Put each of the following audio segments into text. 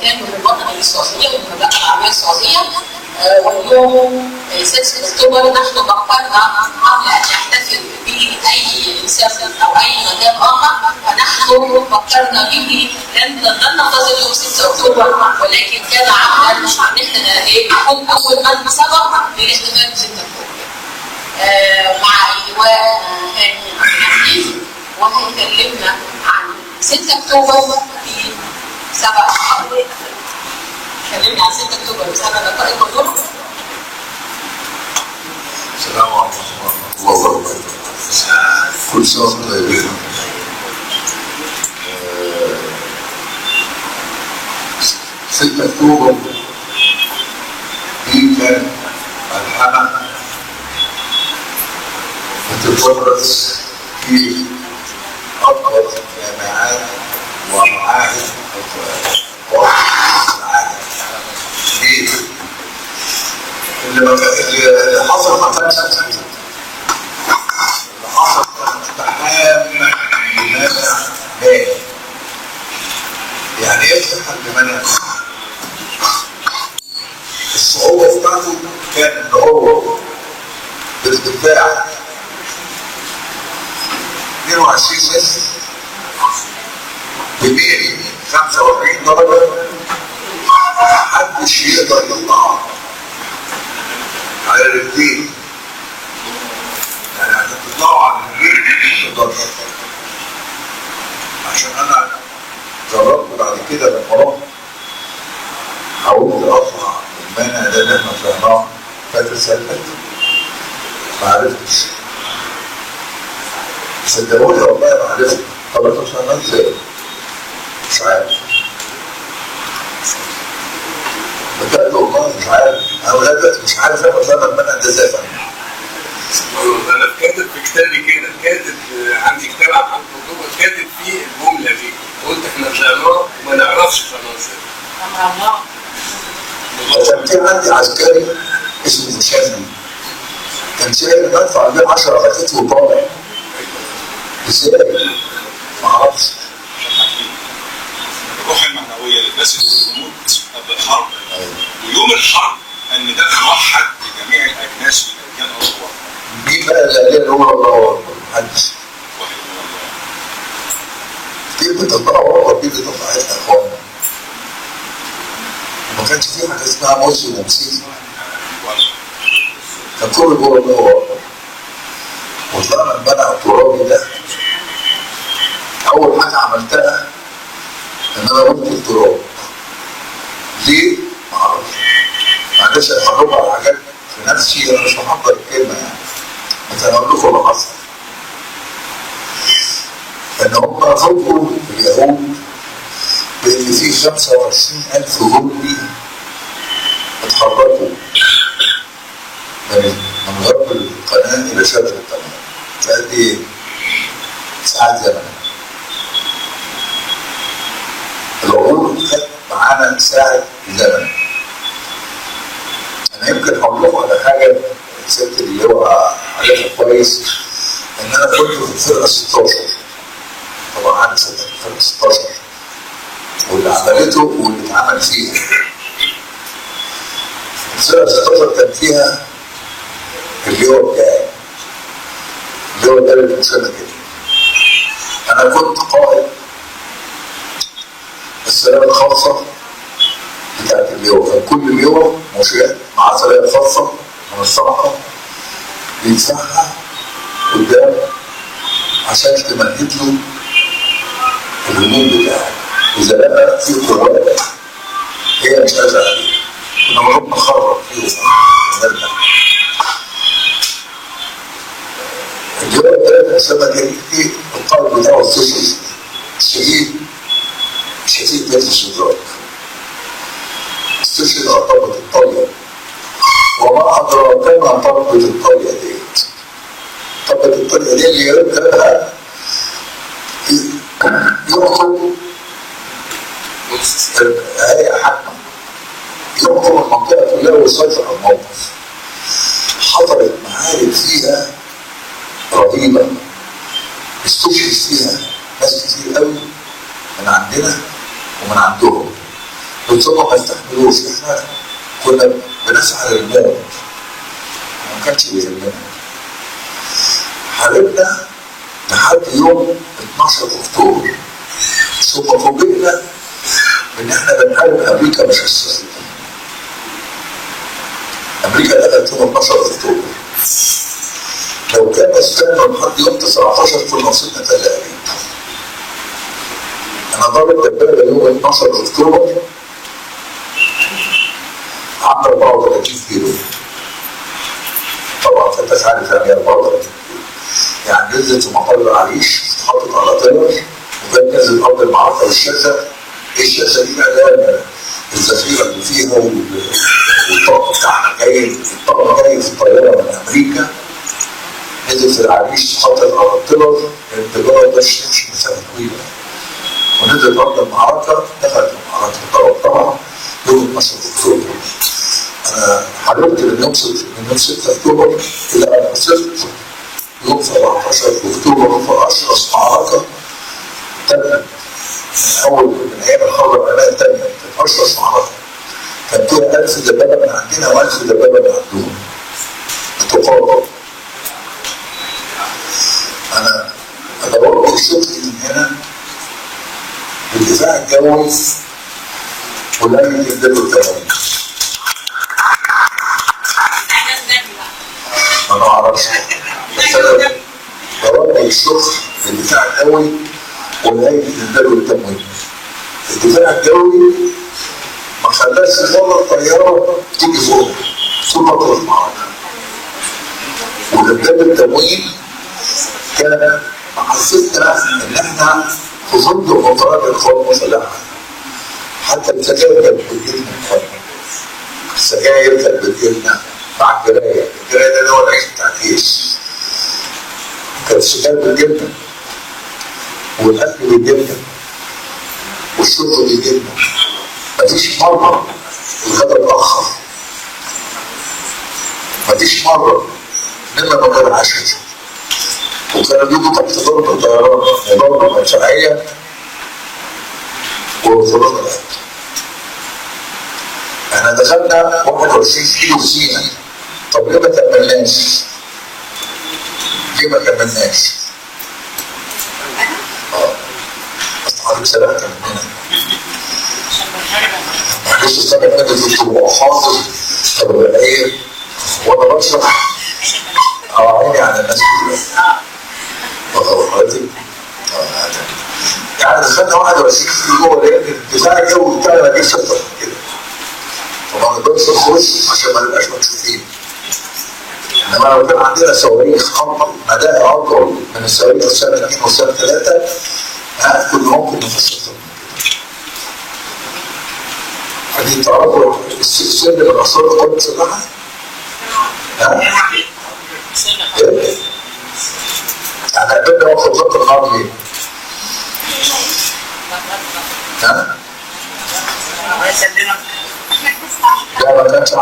كان من الوطنيه السعوديه والمملكه العربيه السعوديه. واليوم 6 اكتوبر نحن فكرنا قبل ان نحتفل باي انسان او اي مكان اخر، فنحن فكرنا به لن ننتظر يوم 6 اكتوبر، ولكن كان عمدا ان احنا نكون اول من سبق للاحتفال ب 6 اكتوبر. مع اللواء هاني الحديث، وهيكلمنا عن 6 اكتوبر في 7 دقائق. كلمنا عن 6 اكتوبر في 7 دقائق ودول. السلام عليكم ورحمة الله وبركاته. كل سنة وانتم طيبين. 6 أكتوبر دي كانت ملحمة بتتورث في أكبر جامعات ومعاهد العالم. ليه؟ اللي حصل ما كانش اللي حصل كان اقتحام لمانع مالي. يعني ايه اقتحام لمانع مالي؟ الصعوبة بتاعته كان ان هو بارتفاع 22 متر بميل 45 درجة، محدش يقدر يطلعه على الرجلين. يعني عشان تطلعوا على الرجلين ما تقدرش. عشان انا جربت بعد كده لما رحت حاولت اطلع المانع ده اللي احنا طلعناه فاكر سنة ما عرفتش. صدقوني والله ما عرفت. طب انتوا طلعناه ازاي؟ مش عارف. بجد والله مش عارف. انا ولاد مش عارف انا طلعنا المانع ده ازاي. انا كاتب في كتابي كده، كاتب عندي كتاب عن الخطوبه كاتب فيه الجمله دي، قلت احنا طلعناه وما نعرفش طلعناه ازاي. كان في عندي عسكري اسمه مشاهد كان شايل بدفع بيه 10 غفيت وطالع. ازاي؟ ما اعرفش. الروح المعنويه للناس اللي بتموت قبل الحرب، ويوم الحرب ان ده موحد لجميع الاجناس والاديان والأطوار. مين بقى اللي قال لي هو الله؟ محدش. كيف بتطلع ورا كيف بتطلع يا اخوانا؟ ما كانش في حاجه اسمها مسلم ومسيحي. كان كله جوه الله. وطلعنا المنع الترابي ده. اول حاجه عملتها ان انا رحت التراب. ليه؟ ما اعرفش. ما عنديش اتفرج على حاجات في نفسي، انا مش محضر الكلمه يعني. بس انا اقول لكم اللي حصل. ان هم فوجئوا اليهود بان في 25,000 جندي اتحركوا من غرب القناه الى شرق القناه. فقد ايه؟ ساعات زمن. العبور خد معانا ساعة زمن. أنا يمكن هقول لكم على حاجة الست اللي هو عارفها كويس، إن أنا كنت في الفرقة 16. طبعا أنا سنة الفرقة 16 واللي عملته واللي اتعمل فيها. الفرقة 16 كان فيها اللواء بتاعي. اللواء ده اللي كان سنة كده. أنا كنت قائد السلامة الخاصة بتاعت اللواء. كان كل لواء مشاة مع سلامة خاصة من الصراحة بيدفعها قدام عشان تمهد له الهجوم بتاعه. إذا لقى في قوات هي مش قادرة عليه كنا بنروح نخرج فيهم ونرجع. اللواء الثلاثة السنة كان إيه القائد بتاعه الشهيد شديد جدا الشجاع. استشهد على طبقة الطاية. وما أدراك ما طبقة الطاية ديت. طبقة الطاية دي اللي يركبها يقطب هيئة حكمة. يقطب المنطقة كلها ويسيطر على الموقف. حضرت معارك فيها رهيبة. استشهد فيها ناس كتير قوي من عندنا ومن عندهم. وثم ما يستحملوش. احنا كنا بنسعى للموت ما كانش بيهمنا. حاربنا لحد يوم 12 اكتوبر، ثم فوجئنا ان احنا بنحارب امريكا مش اسرائيل. امريكا دخلت يوم 12 اكتوبر، لو كان استنوا لحد يوم 19 كنا وصلنا تل ابيب. انا ضربت دبابه يوم 12 اكتوبر عند 34 كيلو. طبعا انت عارف يعني 34 كيلو، يعني نزلت في مطار العريش، اتحطت على طير وكانت نزلت ارض المعركه. والشاشه الشاشه دي اعلان الذخيره اللي فيها والطاقم بتاعنا جاي، الطاقم جاي في الطياره من امريكا، نزل في العريش اتحطت على الطير. الطياره ده تمشي مسافه طويله ونزلت ارض المعركه، دخلت المعركه طبعا يوم 12 اكتوبر. انا حاربت من يوم 6 اكتوبر الى ان وصلت يوم 17 اكتوبر في اشرس معركه تانية من ايام الحرب العالميه الثانيه. كانت اشرس معركه كان فيها 1000 دبابه من عندنا و1000 دبابه من عندهم تقاطع. انا بوجه شغلي من هنا بالدفاع الجوي ولم يجددوا التمويل. ما اعرفش بوجه الشغل بالدفاع الجوي ولم يجددوا التمويل. الدفاع الجوي ما خلاش ولا الطياره تيجي فوق فتره المعركه. ولجان التمويل كان حسيتنا ان احنا في ضد مطارات القوات المسلحه. حتى السجاير كانت بتجيلنا، السجاير كانت بتجيلنا مع الجرايه. الجرايه ده اللي هو العيش بتاع الجيش. كانت السجاير بتجيلنا والاكل بيجيلنا والشرب بيجيلنا. مفيش مره الغدا اتاخر، مفيش مره نمنا مكان العشاء. وكانوا بيجوا تحت ضرب الطيران وضرب مدفعيه ووصلنا الأكل. احنا دخلنا 21 كيلو سينا. طب ليه ما كملناش؟ ليه ما كملناش؟ اصل حضرتك سبقت مننا. معلش سبق مني كنت محافظ. طب ايه؟ وانا بشرح عيني على الناس كلها. يعني دخلنا 21 كيلو جوه لان الدفاع الجوي بتاعنا ما جاش اكتر من كده. وما نقدرش نخش عشان ما نبقاش مكشوفين. انما لو كان عندنا صواريخ مداها اطول من الصواريخ في سنه 2 وسنه 3 كنا ممكن نخش اكتر من كده. هذه تعرفوا سر من اسرار القوات المسلحه؟ يعني قبلنا وقت ضغط النار ليه؟ لا ما كانش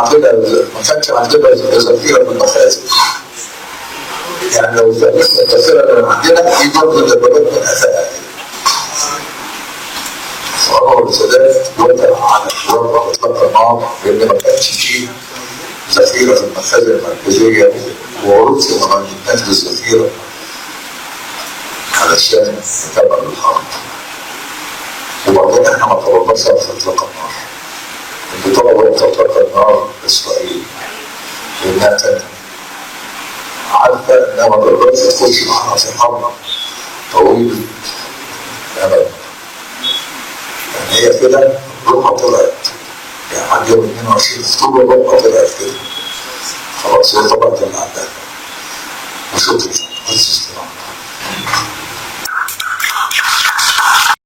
عندنا ذخيره في المخازن. يعني لو استهلكنا الذخيره من عندنا في برضه الدبابات من اثرها. فأمر السادات وقع على وضع اطلاق النار لان ما كانش فيه ذخيره في المخازن المركزيه، وروسيا ما عندناش بالذخيره علشان نتابع الحرب. وبعدين احنا ما طلبناش على اطلاق النار. اللي طلبوا اطلاق النار اسرائيل لانها كانت عارفه انها ما تقدرش تخش معانا في حرب طويل الامد. يعني هي كده روحها طلعت. يعني عند يوم 22 اكتوبر روحها طلعت كده. خلاص هي طلعت اللي عندها وشكرا.